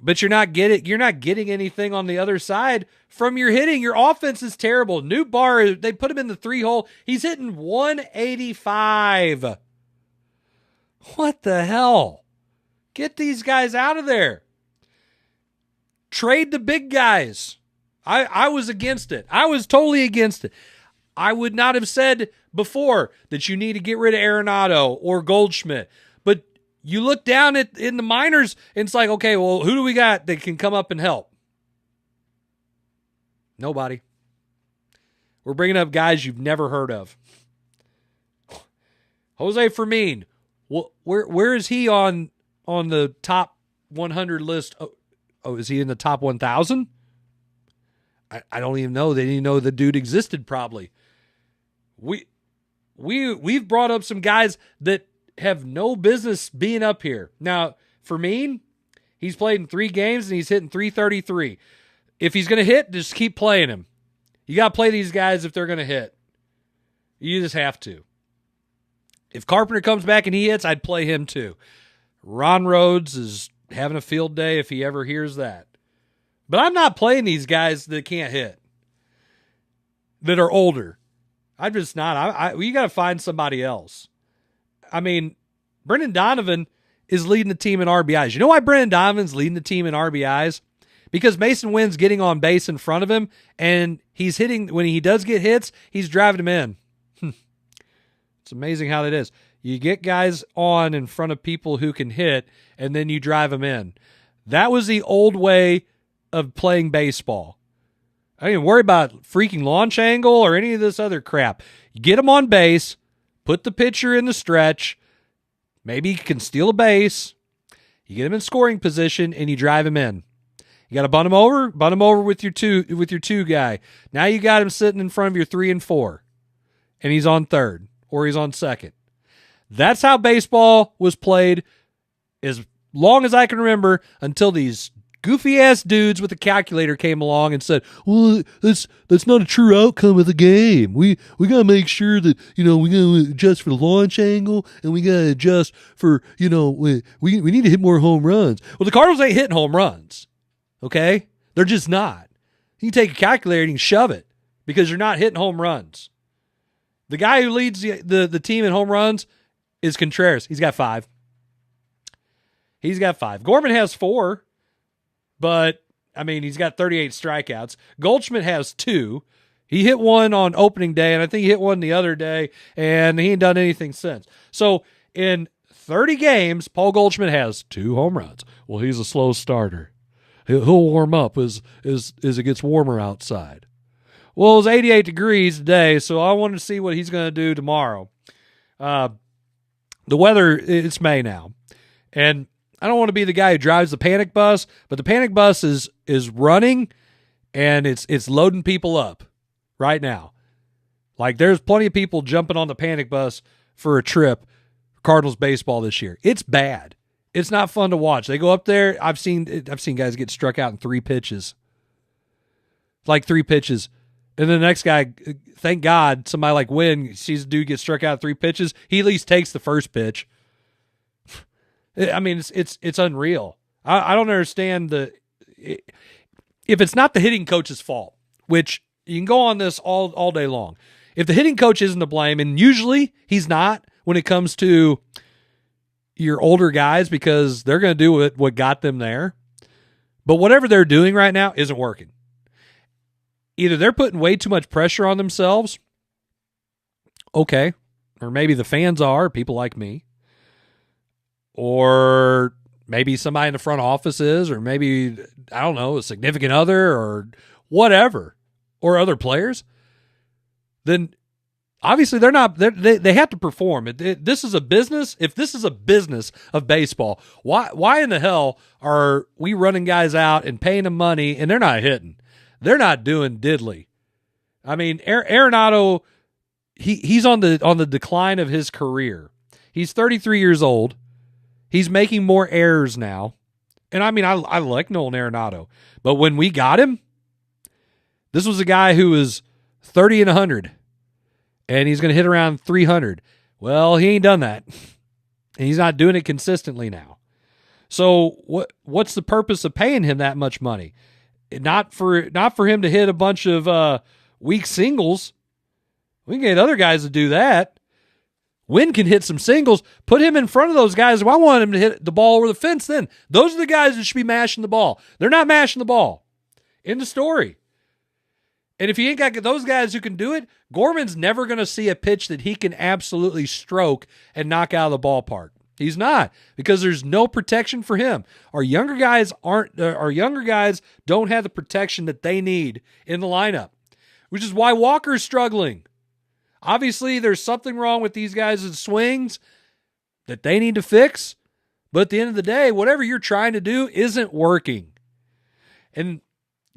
But you're not getting anything on the other side from your hitting. Your offense is terrible. Newt Barr, they put him in the 3-hole. He's hitting 185. What the hell? Get these guys out of there. Trade the big guys. I was against it. I was totally against it. I would not have said before that you need to get rid of Arenado or Goldschmidt. But you look down in the minors, and it's like, okay, well, who do we got that can come up and help? Nobody. We're bringing up guys you've never heard of. Jose Fermin, where is he on the top 100 list? Oh, is he in the top 1,000? I don't even know. They didn't even know the dude existed probably. We've brought up some guys that have no business being up here. Now, Fermin, he's played in 3 games and he's hitting 333. If he's going to hit, just keep playing him. You got to play these guys if they're going to hit. You just have to. If Carpenter comes back and he hits, I'd play him too. Ron Rhodes is having a field day if he ever hears that. But I'm not playing these guys that can't hit. that are older. I'm just not. You got to find somebody else. I mean, Brendan Donovan is leading the team in RBIs. You know why Brendan Donovan's leading the team in RBIs? Because Mason Wynn's getting on base in front of him, and he's hitting, when he does get hits, he's driving him in. It's amazing how that is. You get guys on in front of people who can hit, and then you drive them in. That was the old way of playing baseball. I didn't worry about freaking launch angle or any of this other crap. You get them on base, put the pitcher in the stretch, maybe you can steal a base, you get him in scoring position, and you drive him in. You got to bunt him over with your two guy. Now you got him sitting in front of your 3 and 4, and he's on third or he's on second. That's how baseball was played as long as I can remember, until these goofy-ass dudes with a calculator came along and said, well, that's not a true outcome of the game. We got to make sure that, we got to adjust for the launch angle, and we got to adjust for, we need to hit more home runs. Well, the Cardinals ain't hitting home runs, okay? They're just not. You can take a calculator and you can shove it because you're not hitting home runs. The guy who leads the team in home runs is Contreras. He's got 5. Gorman has 4, but, he's got 38 strikeouts. Goldschmidt has 2. He hit one on opening day, and I think he hit one the other day, and he ain't done anything since. So, in 30 games, Paul Goldschmidt has 2 home runs. Well, he's a slow starter. He'll warm up as it gets warmer outside. Well, it was 88 degrees today, so I wanted to see what he's going to do tomorrow. The weather, it's May now, and I don't want to be the guy who drives the panic bus, but the panic bus is running, and it's loading people up right now. Like, there's plenty of people jumping on the panic bus for a trip for Cardinals baseball this year. It's bad. It's not fun to watch. They go up there. I've seen guys get struck out in 3 pitches. Like 3 pitches. And then the next guy, thank God, somebody like Wynn sees a dude get struck out 3 pitches. He at least takes the first pitch. It's unreal. I don't understand if it's not the hitting coach's fault, which you can go on this all day long. If the hitting coach isn't to blame, and usually he's not when it comes to your older guys, because they're going to do what got them there. But whatever they're doing right now isn't working. Either they're putting way too much pressure on themselves, okay, or maybe the fans are, people like me, or maybe somebody in the front office is, or maybe, I don't know, a significant other or whatever, or other players, then obviously they have to perform. This is a business. If this is a business of baseball, why in the hell are we running guys out and paying them money and they're not hitting? They're not doing diddly. Arenado, he's on the decline of his career. He's 33 years old. He's making more errors now. And I like Nolan Arenado. But when we got him, this was a guy who was 30 and 100. And he's going to hit around 300. Well, he ain't done that. And he's not doing it consistently now. So what's the purpose of paying him that much money? Not for him to hit a bunch of weak singles. We can get other guys to do that. Wynn can hit some singles. Put him in front of those guys. If I want him to hit the ball over the fence, then those are the guys that should be mashing the ball. They're not mashing the ball. End of story. And if you ain't got those guys who can do it, Gorman's never going to see a pitch that he can absolutely stroke and knock out of the ballpark. He's not, because there's no protection for him. Our younger guys don't have the protection that they need in the lineup, which is why Walker's struggling. Obviously, there's something wrong with these guys' swings that they need to fix. But at the end of the day, whatever you're trying to do isn't working. And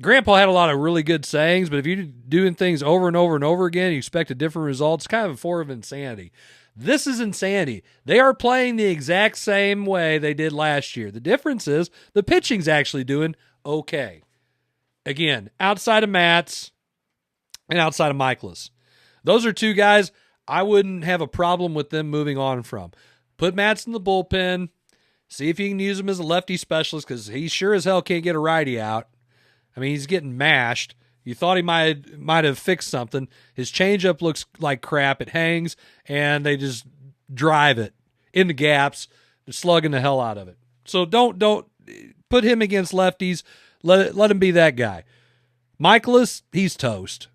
Grandpa had a lot of really good sayings, but if you're doing things over and over and over again, you expect a different result, it's kind of a form of insanity. This is insanity. They are playing the exact same way they did last year. The difference is the pitching's actually doing okay. Again, outside of Matz and outside of Michaelis. Those are 2 guys I wouldn't have a problem with them moving on from. Put Matz in the bullpen. See if you can use him as a lefty specialist, because he sure as hell can't get a righty out. He's getting mashed. You thought he might have fixed something. His changeup looks like crap. It hangs, and they just drive it in the gaps, slugging the hell out of it. So don't put him against lefties. Let him be that guy. Michaelis, he's toast.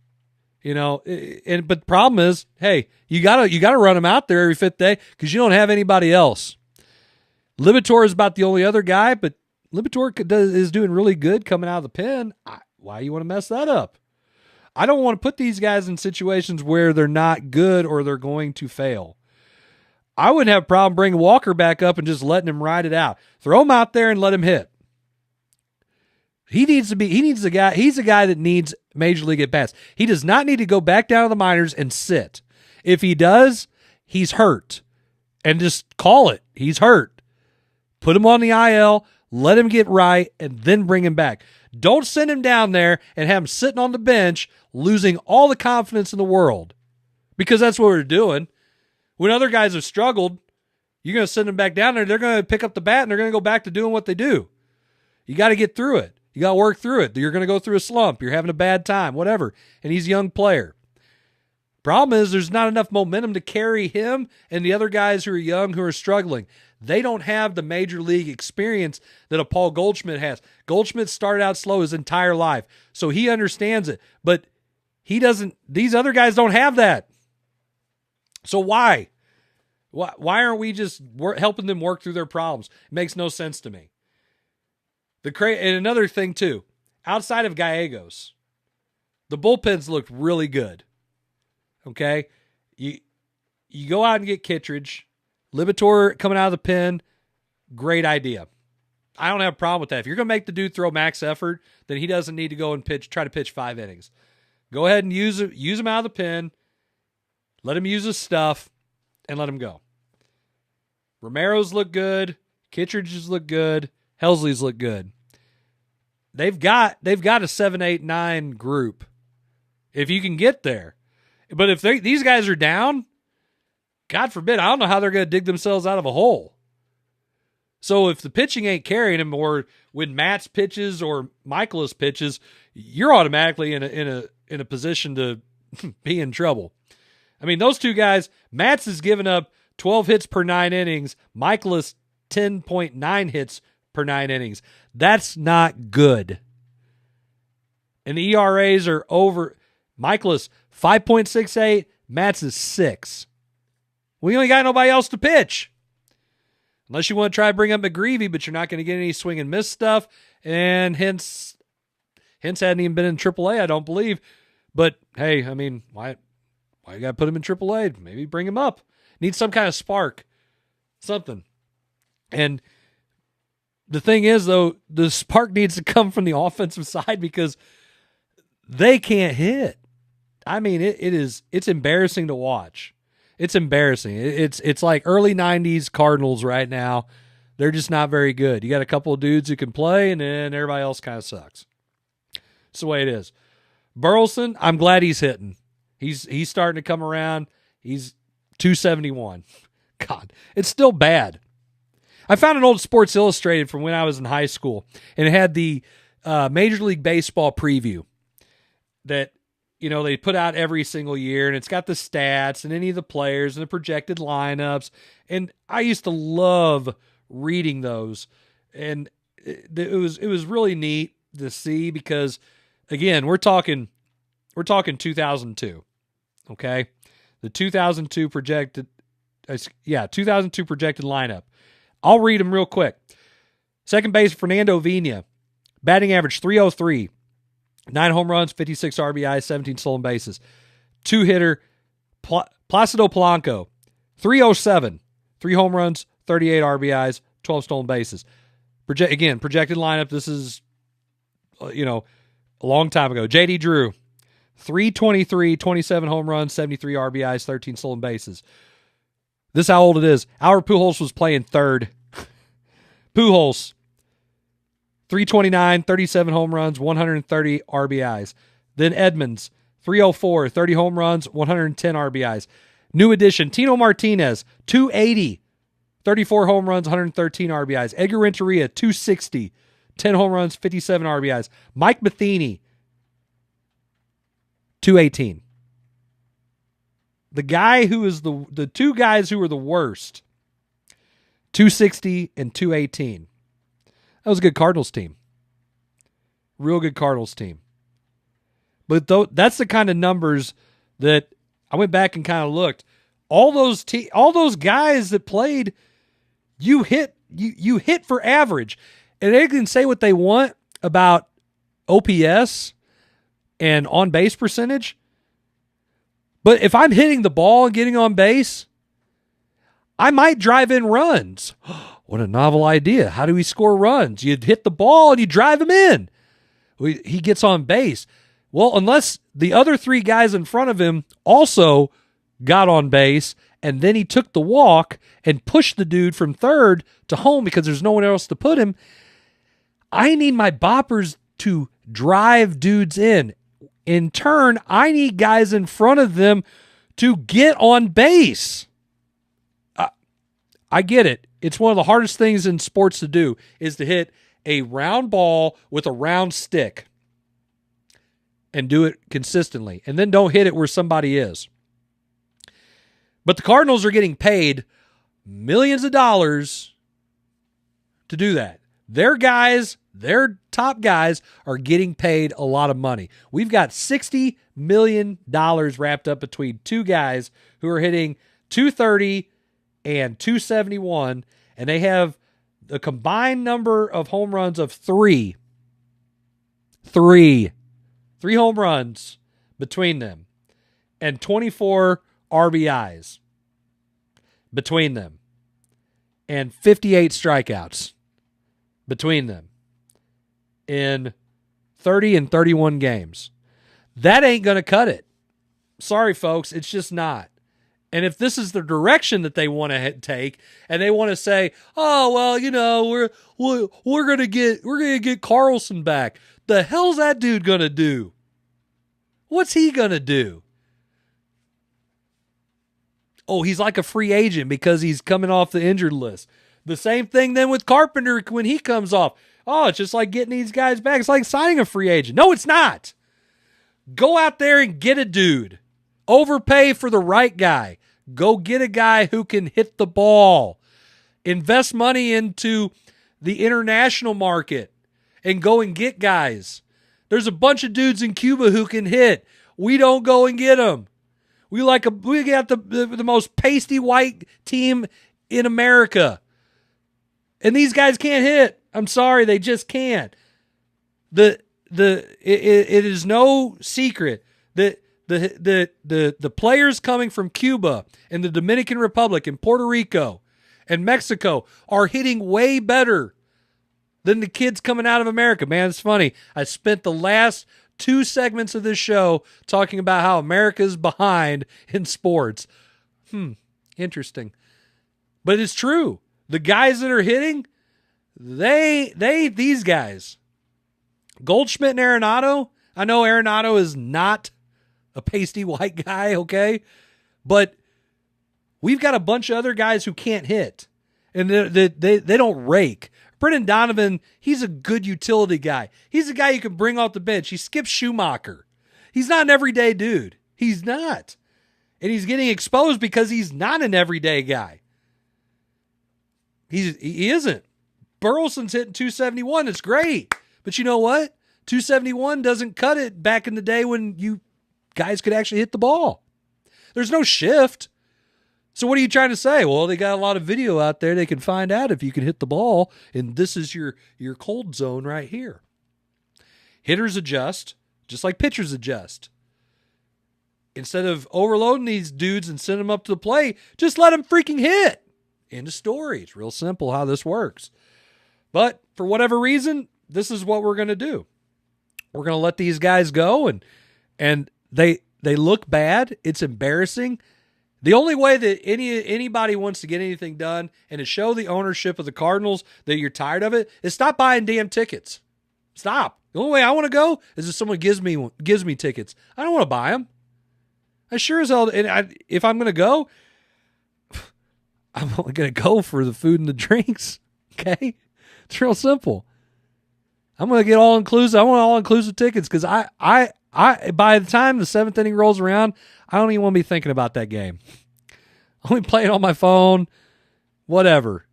But the problem is, hey, you gotta run him out there every fifth day because you don't have anybody else. Libator is about the only other guy, but Libator is doing really good coming out of the pen. Why do you want to mess that up? I don't want to put these guys in situations where they're not good or they're going to fail. I wouldn't have a problem bringing Walker back up and just letting him ride it out. Throw him out there and let him hit. He's a guy that needs major league at-bats. He does not need to go back down to the minors and sit. If he does, he's hurt. And just call it. He's hurt. Put him on the IL, let him get right, and then bring him back. Don't send him down there and have him sitting on the bench losing all the confidence in the world. Because that's what we're doing. When other guys have struggled, you're going to send them back down there. They're going to pick up the bat and they're going to go back to doing what they do. You got to get through it. You got to work through it. You're going to go through a slump. You're having a bad time, whatever. And he's a young player. Problem is there's not enough momentum to carry him and the other guys who are young who are struggling. They don't have the major league experience that a Paul Goldschmidt has. Goldschmidt started out slow his entire life, so he understands it. But he doesn't. These other guys don't have that. So why? Why aren't we just helping them work through their problems? It makes no sense to me. And another thing too, outside of Gallegos, the bullpens looked really good. Okay, you go out and get Kittredge, Libator coming out of the pen, great idea. I don't have a problem with that. If you're going to make the dude throw max effort, then he doesn't need to go and try to pitch 5 innings. Go ahead and use him out of the pen, let him use his stuff, and let him go. Romero's look good, Kittredge's look good, Helsley's look good. They've got a 7, 8, 9 group. If you can get there. But if these guys are down, God forbid, I don't know how they're going to dig themselves out of a hole. So if the pitching ain't carrying him, or when Matt's pitches or Michaelis pitches, you're automatically in a position to be in trouble. I mean, those two guys, Matt's has given up 12 hits per 9 innings, Michaelis 10.9 hits per 9 innings. That's not good. And the ERAs are over. Michaelis 5.68, Matt's is 6. We ain't got nobody else to pitch. Unless you want to try to bring up McGreevy, but you're not going to get any swing and miss stuff. And hence hadn't even been in AAA, I don't believe. But hey, I mean, why you got to put him in AAA? Maybe bring him up. Need some kind of spark, something. And the thing is, though, the spark needs to come from the offensive side because they can't hit. I mean, it's embarrassing to watch. It's embarrassing. It's like early 90s Cardinals right now. They're just not very good. You got a couple of dudes who can play, and then everybody else kind of sucks. It's the way it is. Burleson, I'm glad he's hitting. He's starting to come around. He's 271. God, it's still bad. I found an old Sports Illustrated from when I was in high school, and it had the Major League Baseball preview that they put out every single year, and it's got the stats and any of the players and the projected lineups. And I used to love reading those, and it was really neat to see because, again, we're talking 2002, okay? The 2002 projected lineup. I'll read them real quick. Second base, Fernando Vina, batting average 303. 9 home runs, 56 RBIs, 17 stolen bases. 2-hitter, Placido Polanco, 307. 3 home runs, 38 RBIs, 12 stolen bases. Projected lineup. This is, a long time ago. J.D. Drew, 323, 27 home runs, 73 RBIs, 13 stolen bases. This is how old it is. Albert Pujols was playing third. Pujols, 329, 37 home runs, 130 RBIs. Then Edmonds, 304, 30 home runs, 110 RBIs. New addition, Tino Martinez, 280, 34 home runs, 113 RBIs. Edgar Renteria, 260, 10 home runs, 57 RBIs. Mike Matheny, 218. The guy who is the two guys who were the worst, 260 and 218. That was a good Cardinals team. Real good Cardinals team. But that's the kind of numbers that I went back and kind of looked. All those guys that played, you hit for average. And they can say what they want about OPS and on base percentage. But if I'm hitting the ball and getting on base, I might drive in runs. What a novel idea. How do we score runs? You hit the ball and you drive him in. He gets on base. Well, unless the other three guys in front of him also got on base, and then he took the walk and pushed the dude from third to home because there's no one else to put him, I need my boppers to drive dudes in. In turn, I need guys in front of them to get on base. I get it. It's one of the hardest things in sports to do is to hit a round ball with a round stick and do it consistently. And then don't hit it where somebody is. But the Cardinals are getting paid millions of dollars to do that. Their guys, their top guys are getting paid a lot of money. We've got $60 million wrapped up between two guys who are hitting 230 and 271, and they have a combined number of home runs of three home runs between them, and 24 RBIs between them, and 58 strikeouts between them in 30 and 31 games. That ain't going to cut it. Sorry, folks, it's just not. And if this is the direction that they want to take, and they want to say, "Oh, well, you know, we're gonna get Carlson back," the hell's that dude gonna do? What's he gonna do? Oh, he's like a free agent because he's coming off the injured list. The same thing then with Carpenter when he comes off. Oh, it's just like getting these guys back. It's like signing a free agent. No, it's not. Go out there and get a dude. Overpay for the right guy. Go get a guy who can hit the ball. Invest money into the international market and go and get guys. There's a bunch of dudes in Cuba who can hit. We don't go and get them. We got the most pasty white team in America. And these guys can't hit. I'm sorry, they just can't. It is no secret that the players coming from Cuba and the Dominican Republic and Puerto Rico and Mexico are hitting way better than the kids coming out of America. Man, it's funny. I spent the last 2 segments of this show talking about how America's behind in sports. Interesting. But it's true. The guys that are hitting, these guys. Goldschmidt and Arenado, I know Arenado is not a pasty white guy, okay? But we've got a bunch of other guys who can't hit. And they don't rake. Brendan Donovan, he's a good utility guy. He's a guy you can bring off the bench. He skips Schumacher. He's not an everyday dude. He's not. And he's getting exposed because he's not an everyday guy. He isn't. Burleson's hitting 271. It's great. But you know what? 271 doesn't cut it back in the day when you guys could actually hit the ball. There's no shift. So what are you trying to say? Well, they got a lot of video out there. They can find out if you can hit the ball, and this is your cold zone right here. Hitters adjust, just like pitchers adjust. Instead of overloading these dudes and sending them up to the plate, just let them freaking hit. End of story. It's real simple how this works. But for whatever reason, this is what we're going to do. We're going to let these guys go, and they look bad. It's embarrassing. The only way that anybody wants to get anything done and to show the ownership of the Cardinals that you're tired of it is stop buying damn tickets. Stop. The only way I want to go is if someone gives me tickets. I don't want to buy them. I sure as hell. And if I'm going to go, I'm only going to go for the food and the drinks. Okay, it's real simple. I'm going to get all inclusive. I want all inclusive tickets because I By the time the 7th inning rolls around, I don't even want to be thinking about that game. I'll be playing on my phone, whatever.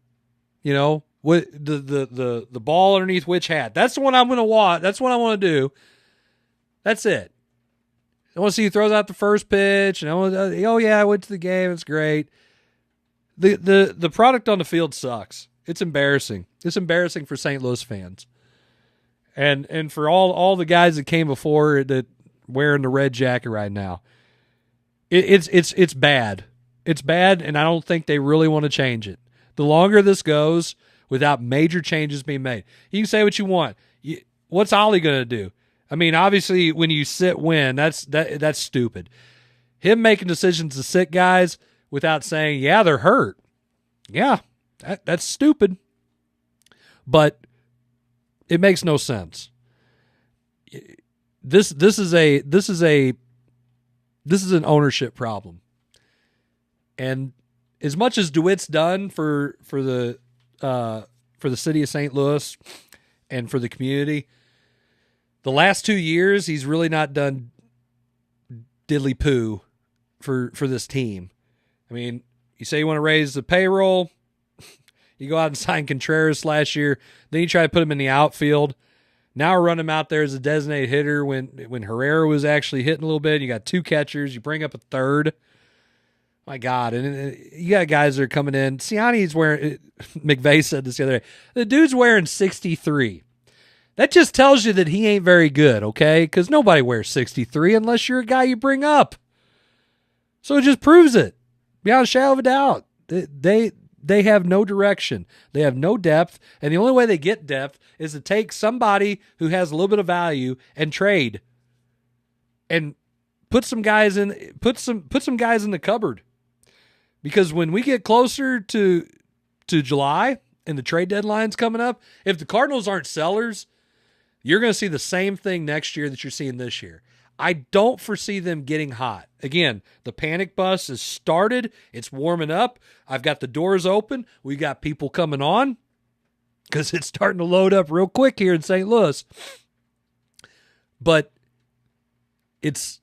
You know, what the ball underneath which hat. That's the one I'm going to watch. That's what I want to do. That's it. I want to see who throws out the first pitch, and I want to, oh yeah, I went to the game. It's great. The product on the field sucks. It's embarrassing. It's embarrassing for St. Louis fans. And for all the guys that came before that wearing the red jacket right now. It's bad. It's bad, and I don't think they really want to change it. The longer this goes without major changes being made. You can say what you want. What's Ollie going to do? I mean, obviously when you win, that's stupid. Him making decisions to sit guys without saying, yeah, they're hurt. Yeah, that's stupid. But it makes no sense. This is an ownership problem. And as much as DeWitt's done for the city of St. Louis and for the community, the last 2 years he's really not done diddly poo for this team. I mean, you say you want to raise the payroll, you go out and sign Contreras last year, then you try to put him in the outfield. Now run him out there as a designated hitter when Herrera was actually hitting a little bit. You got 2 catchers, you bring up a third. My God, and you got guys that are coming in. Siani's wearing, McVay said this the other day, the dude's wearing 63. That just tells you that he ain't very good, okay? Because nobody wears 63 unless you're a guy you bring up. So it just proves it, beyond a shadow of a doubt. They have no direction. They have no depth, and the only way they get depth is to take somebody who has a little bit of value and trade, and put some guys in the cupboard. Because when we get closer to July and the trade deadline's coming up, if the Cardinals aren't sellers, you're going to see the same thing next year that you're seeing this year. I don't foresee them getting hot. Again, the panic bus has started. It's warming up. I've got the doors open. We got people coming on because it's starting to load up real quick here in St. Louis. But it's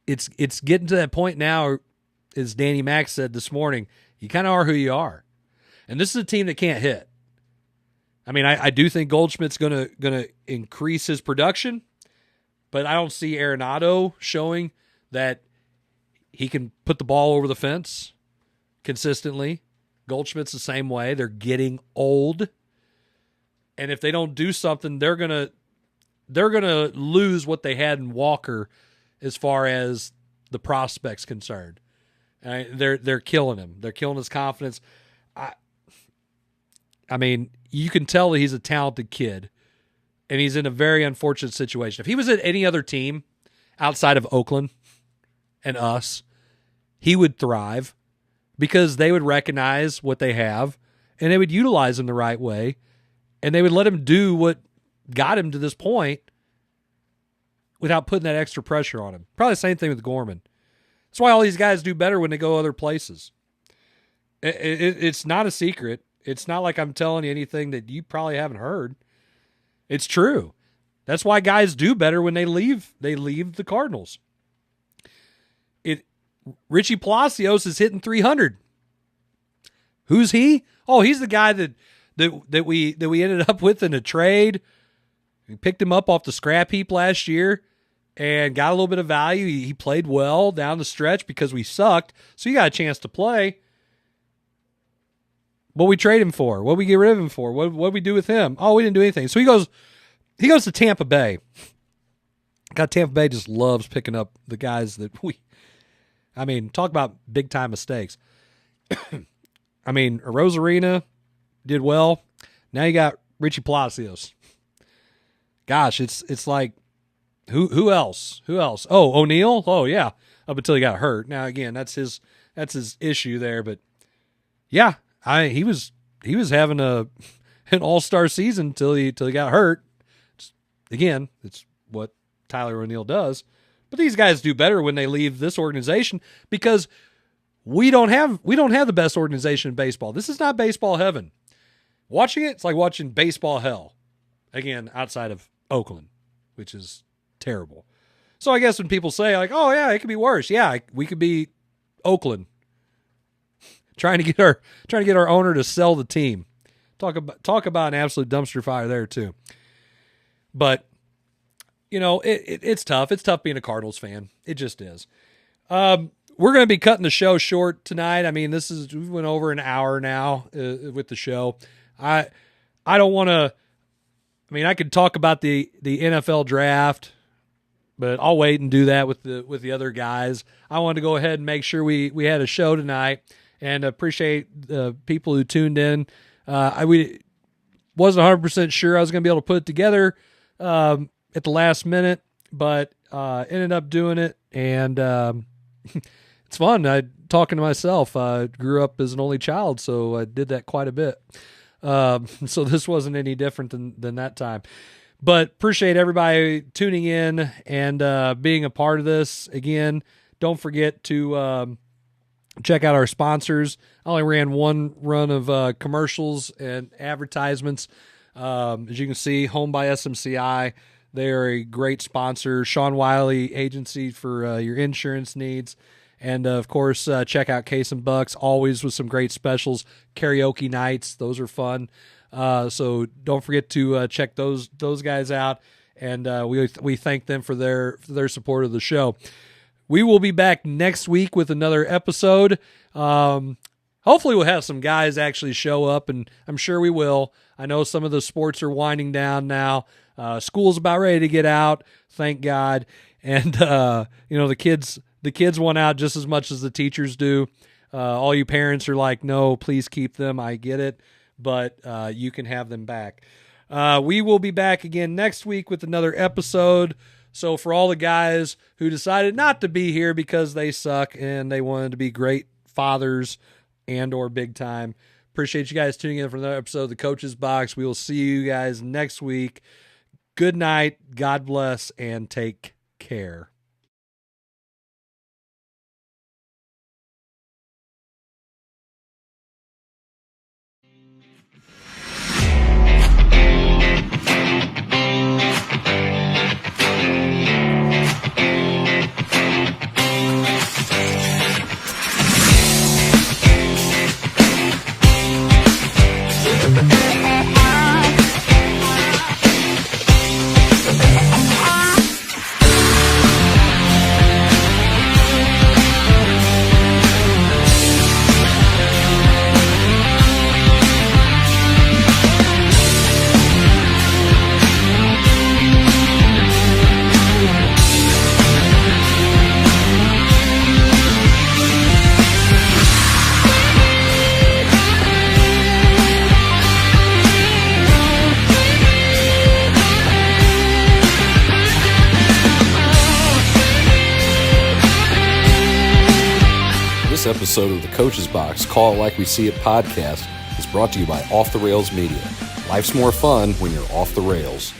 getting to that point now, as Danny Mack said this morning, you kind of are who you are. And this is a team that can't hit. I mean, I do think Goldschmidt's gonna increase his production, but I don't see Arenado showing that he can put the ball over the fence consistently. Goldschmidt's the same way. They're getting old. And if they don't do something, they're gonna lose what they had in Walker as far as the prospect's concerned. They're killing him. They're killing his confidence. I mean, you can tell that he's a talented kid, and he's in a very unfortunate situation. If he was at any other team outside of Oakland and us, he would thrive because they would recognize what they have, and they would utilize him the right way, and they would let him do what got him to this point without putting that extra pressure on him. Probably the same thing with Gorman. That's why all these guys do better when they go other places. It's not a secret. It's not like I'm telling you anything that you probably haven't heard. It's true. That's why guys do better when they leave. They leave the Cardinals. Richie Palacios is hitting 300. Who's he? Oh, he's the guy that we ended up with in a trade. We picked him up off the scrap heap last year and got a little bit of value. He played well down the stretch because we sucked, so he got a chance to play. What we trade him for? What we get rid of him for? What we do with him? Oh, we didn't do anything. So he goes to Tampa Bay. God, Tampa Bay just loves picking up the guys that talk about big time mistakes. I mean, Rosarina did well. Now you got Richie Palacios. Gosh, it's like who else? Who else? Oh, O'Neal? Oh yeah. Up until he got hurt. Now again, that's his issue there, but yeah. He was having an all-star season until he got hurt. Again, it's what Tyler O'Neill does. But these guys do better when they leave this organization because we don't have the best organization in baseball. This is not baseball heaven. Watching it's like watching baseball hell. Again, outside of Oakland, which is terrible. So I guess when people say like, "Oh yeah, it could be worse," yeah, we could be Oakland, trying to get our owner to sell the team. Talk about an absolute dumpster fire there too. But it's tough. It's tough being a Cardinals fan. It just is. We're going to be cutting the show short tonight. I mean, we went over an hour now with the show. I don't want to. I mean, I could talk about the NFL draft, but I'll wait and do that with the other guys. I wanted to go ahead and make sure we had a show tonight, and appreciate the people who tuned in. We wasn't 100% sure I was going to be able to put it together at the last minute, but ended up doing it, and it's fun. Talking to myself. I grew up as an only child, so I did that quite a bit. So this wasn't any different than that time. But appreciate everybody tuning in and being a part of this. Again, don't forget to check out our sponsors. I only ran one run of commercials and advertisements. As you can see, Home by SMCI. They are a great sponsor. Sean Wiley Agency for your insurance needs. And, of course, check out Case and Bucks, always with some great specials. Karaoke nights, those are fun. So don't forget to check those guys out. And we thank them for their support of the show. We will be back next week with another episode. Hopefully we'll have some guys actually show up, and I'm sure we will. I know some of the sports are winding down now. School's about ready to get out, thank God. And, the kids want out just as much as the teachers do. All you parents are like, no, please keep them. I get it, but you can have them back. We will be back again next week with another episode. So for all the guys who decided not to be here because they suck and they wanted to be great fathers and or big time, appreciate you guys tuning in for another episode of the Coach's Box. We will see you guys next week. Good night. God bless and take care. This episode of the Coach's Box, Call It Like We See It podcast is brought to you by Off the Rails Media. Life's more fun when you're off the rails.